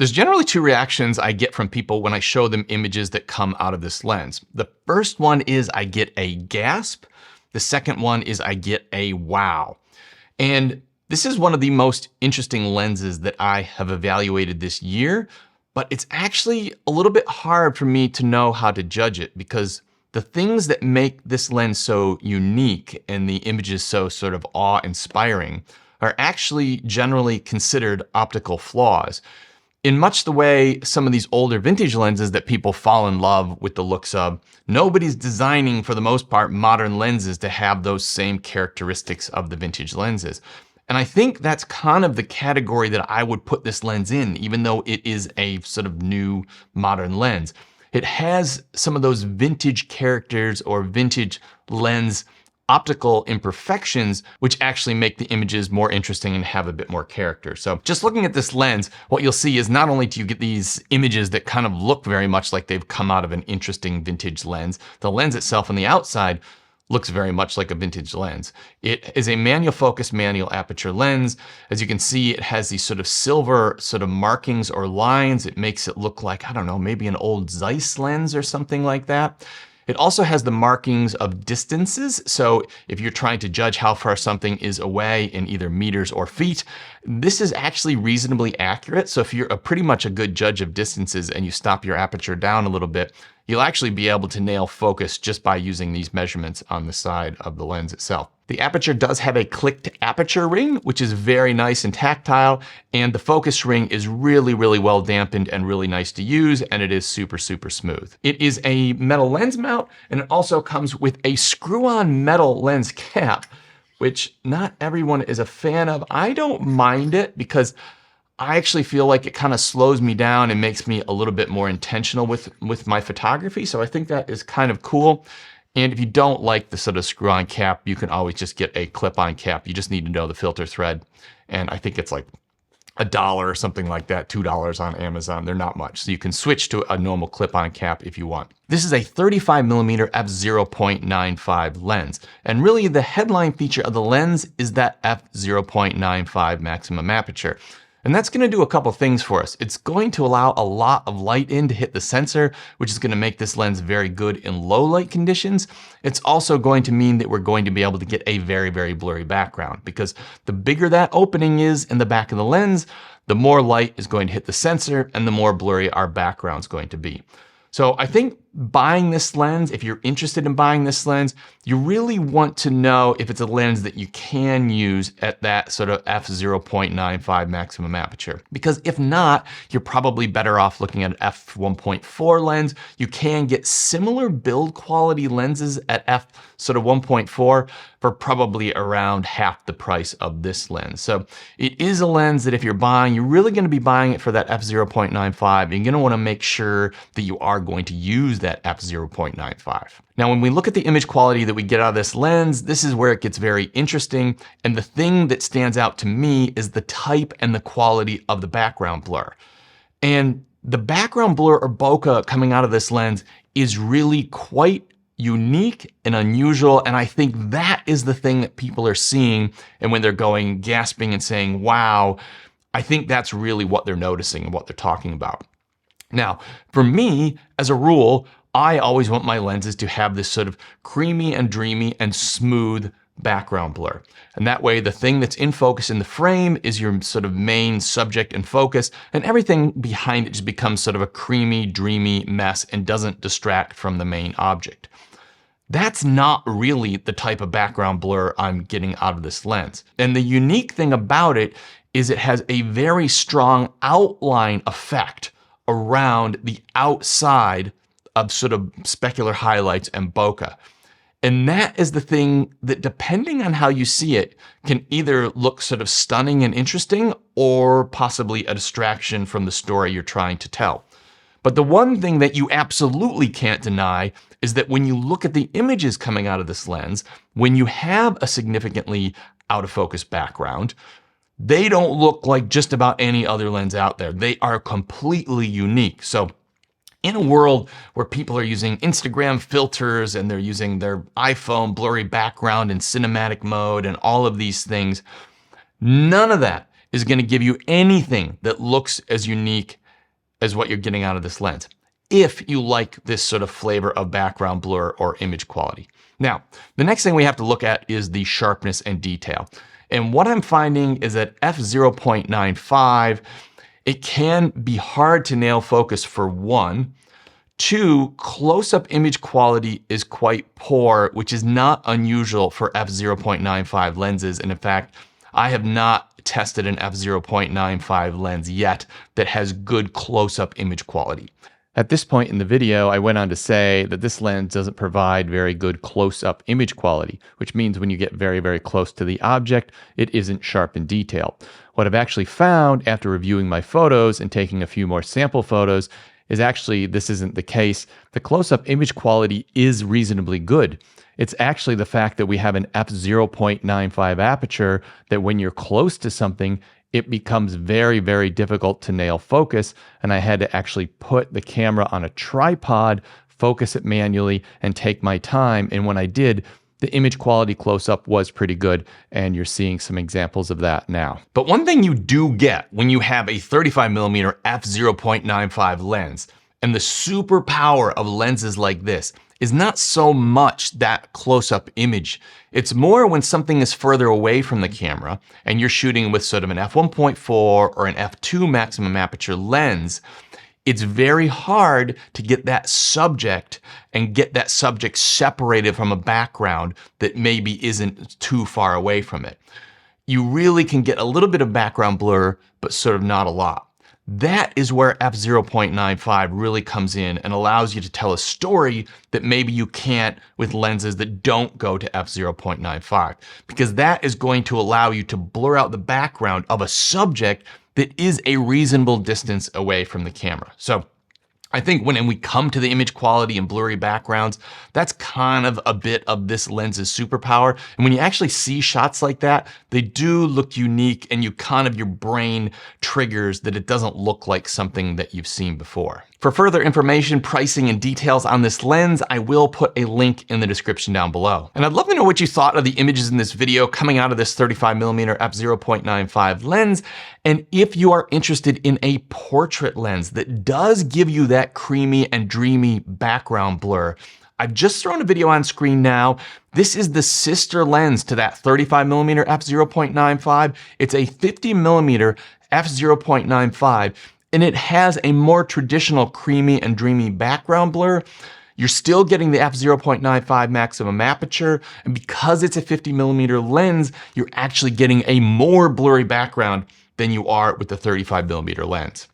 There's generally two reactions I get from people when I show them images that come out of this lens. The first one is I get a gasp. The second one is I get a wow. And this is one of the most interesting lenses that I have evaluated this year, but it's actually a little bit hard for me to know how to judge it because the things that make this lens so unique and the images so sort of awe-inspiring are actually generally considered optical flaws. In much the way some of these older vintage lenses that people fall in love with the looks of, nobody's designing, for the most part, modern lenses to have those same characteristics of the vintage lenses. And I think that's kind of the category that I would put this lens in, even though it is a sort of new modern lens. It has some of those vintage characters or vintage lens optical imperfections, which actually make the images more interesting and have a bit more character. So just looking at this lens, what you'll see is not only do you get these images that kind of look very much like they've come out of an interesting vintage lens, the lens itself on the outside looks very much like a vintage lens. It is a manual focus, manual aperture lens. As you can see, it has these sort of silver sort of markings or lines. It makes it look like, I don't know, maybe an old Zeiss lens or something like that. It also has the markings of distances. So if you're trying to judge how far something is away in either meters or feet, this is actually reasonably accurate. So if you're pretty much a good judge of distances and you stop your aperture down a little bit, you'll actually be able to nail focus just by using these measurements on the side of the lens itself. The aperture does have a clicked aperture ring, which is very nice and tactile, and the focus ring is really, really well dampened and really nice to use, and it is super, super smooth. It is a metal lens mount, and it also comes with a screw-on metal lens cap, which not everyone is a fan of. I don't mind it because I actually feel like it kind of slows me down and makes me a little bit more intentional with my photography. So I think that is kind of cool. And if you don't like the sort of screw-on cap, you can always just get a clip-on cap. You just need to know the filter thread. And I think it's like $1 or something like that, $2 on Amazon. They're not much. So you can switch to a normal clip-on cap if you want. This is a 35mm f/0.95 lens. And really the headline feature of the lens is that f/0.95 maximum aperture. And that's going to do a couple things for us. It's going to allow a lot of light in to hit the sensor, which is going to make this lens very good in low light conditions. It's also going to mean that we're going to be able to get a very, very blurry background, because the bigger that opening is in the back of the lens, the more light is going to hit the sensor and the more blurry our background is going to be. So I think buying this lens, if you're interested in buying this lens, you really want to know if it's a lens that you can use at that sort of f/0.95 maximum aperture. Because if not, you're probably better off looking at an f1.4 lens. You can get similar build quality lenses at f1.4 for probably around half the price of this lens. So it is a lens that if you're buying, you're really going to be buying it for that f/0.95. You're going to want to make sure that you are going to use that f/0.95. Now, when we look at the image quality that we get out of this lens, this is where it gets very interesting. And the thing that stands out to me is the type and the quality of the background blur. And the background blur or bokeh coming out of this lens is really quite unique and unusual. And I think that is the thing that people are seeing. And when they're going gasping and saying, wow, I think that's really what they're noticing and what they're talking about. Now, for me, as a rule, I always want my lenses to have this sort of creamy and dreamy and smooth background blur. And that way, the thing that's in focus in the frame is your sort of main subject and focus, and everything behind it just becomes sort of a creamy, dreamy mess and doesn't distract from the main object. That's not really the type of background blur I'm getting out of this lens. And the unique thing about it is it has a very strong outline effect around the outside of sort of specular highlights and bokeh. And that is the thing that, depending on how you see it, can either look sort of stunning and interesting or possibly a distraction from the story you're trying to tell. But the one thing that you absolutely can't deny is that when you look at the images coming out of this lens, when you have a significantly out of focus background, they don't look like just about any other lens out there. They are completely unique. So in a world where people are using Instagram filters and they're using their iPhone blurry background in cinematic mode and all of these things, none of that is going to give you anything that looks as unique is what you're getting out of this lens, if you like this sort of flavor of background blur or image quality. Now, the next thing we have to look at is the sharpness and detail. And what I'm finding is that f0.95, it can be hard to nail focus for one. Two, close-up image quality is quite poor, which is not unusual for f0.95 lenses. And in fact, I have not tested an f0.95 lens yet that has good close-up image quality. At this point in the video, I went on to say that this lens doesn't provide very good close-up image quality, which means when you get very, very close to the object, it isn't sharp in detail. What I've actually found after reviewing my photos and taking a few more sample photos is actually this isn't the case. The close-up image quality is reasonably good. It's actually the fact that we have an f0.95 aperture that when you're close to something, it becomes very, very difficult to nail focus. And I had to actually put the camera on a tripod, focus it manually, and take my time. And when I did, the image quality close-up was pretty good, and you're seeing some examples of that now. But one thing you do get when you have a 35mm f0.95 lens, and the superpower of lenses like this, is not so much that close-up image. It's more when something is further away from the camera, and you're shooting with sort of an f1.4 or an f2 maximum aperture lens, it's very hard to get that subject and get that subject separated from a background that maybe isn't too far away from it. You really can get a little bit of background blur, but sort of not a lot. That is where f0.95 really comes in and allows you to tell a story that maybe you can't with lenses that don't go to f0.95, because that is going to allow you to blur out the background of a subject that is a reasonable distance away from the camera. So I think when we come to the image quality and blurry backgrounds, that's kind of a bit of this lens's superpower. And when you actually see shots like that, they do look unique, and your brain triggers that it doesn't look like something that you've seen before. For further information, pricing, and details on this lens, I will put a link in the description down below. And I'd love to know what you thought of the images in this video coming out of this 35mm f0.95 lens. And if you are interested in a portrait lens that does give you that creamy and dreamy background blur, I've just thrown a video on screen now. This is the sister lens to that 35mm f0.95. It's a 50mm f0.95. And it has a more traditional creamy and dreamy background blur. You're still getting the f0.95 maximum aperture, and because it's a 50mm lens, you're actually getting a more blurry background than you are with the 35mm lens.